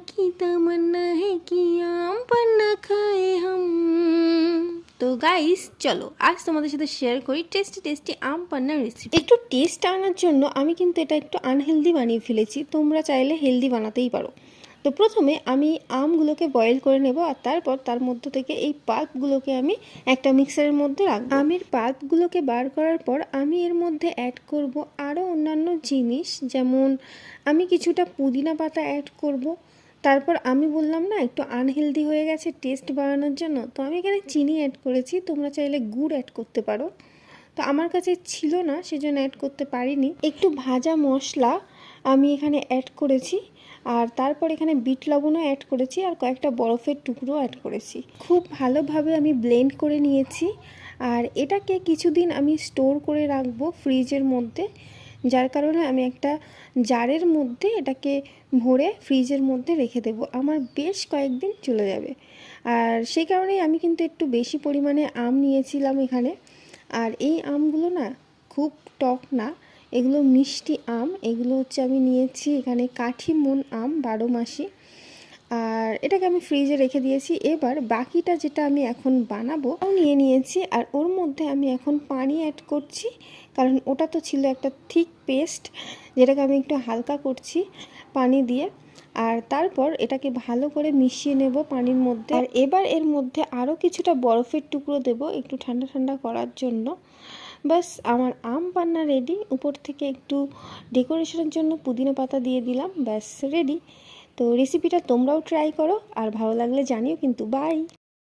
की तमन्ना है कि आम पन्ना खाए हम। তো গাইস চলো আজ তোমাদের সাথে শেয়ার করি টেস্টি টেস্টি আম পান্নার রেসিপি। একটু টেস্ট আনার জন্য আমি কিন্তু এটা একটু আনহেলদি বানিয়ে ফেলেছি, তোমরা চাইলে হেলদি বানাতেই পারো। তো প্রথমে আমি আমগুলোকে বয়েল করে নেব, আর তারপর তার মধ্যে থেকে এই পাল্পগুলোকে আমি একটা মিক্সারের মধ্যে রাখবো। আমের পাল্পগুলোকে বার করার পর আমি এর মধ্যে অ্যাড করব আরও অন্যান্য জিনিস, যেমন আমি কিছুটা পুদিনা পাতা অ্যাড করব। তারপর আমি বললাম না একটু আনহেলদি হয়ে গেছে টেস্ট বাড়ানোর জন্য, তো আমি এখানে চিনি অ্যাড করেছি, তোমরা চাইলে গুড় অ্যাড করতে পারো। তো আমার কাছে ছিল না সেজন্য অ্যাড করতে পারিনি। একটু ভাজা মশলা আমি এখানে অ্যাড করেছি, আর তারপর এখানে বিট লবণও অ্যাড করেছি, আর কয়েকটা বরফের টুকরো অ্যাড করেছি। খুব ভালোভাবে আমি ব্লেন্ড করে নিয়েছি, আর এটাকে কিছুদিন আমি স্টোর করে রাখবো ফ্রিজের মধ্যে, যার কারণে আমি একটা জারের মধ্যে এটাকে ভরে ফ্রিজের মধ্যে রেখে দেবো, আমার বেশ কয়েকদিন চলে যাবে। আর সেই কারণেই আমি কিন্তু একটু বেশি পরিমাণে আম নিয়েছিলাম এখানে। আর এই আমগুলো না খুব টক না, এগুলো মিষ্টি আম। এগুলো হচ্ছে আমি নিয়েছি এখানে কাঠিমন আম 12 মাসি, আর এটাকে আমি ফ্রিজে রেখে দিয়েছি। এবার বাকিটা যেটা আমি এখন বানাবো নিয়ে নিয়েছি, আর ওর মধ্যে আমি এখন পানি অ্যাড করছি, কারণ ওটা তো ছিল একটা থিক পেস্ট, যেটাকে আমি একটু হালকা করছি পানি দিয়ে। আর তারপর এটাকে ভালো করে মিশিয়ে নেব পানির মধ্যে। আর এবার এর মধ্যে আরও কিছুটা বরফের টুকরো দেব একটু ঠান্ডা ঠান্ডা করার জন্য। বাস আমার আম পান্না রেডি। উপর থেকে একটু ডেকোরেশনের জন্য পুদিনা পাতা দিয়ে দিলাম, ব্যাস রেডি। তো রেসিপিটা তোমরাও ট্রাই করো, আর ভালো লাগলে জানিও কিন্তু। বাই।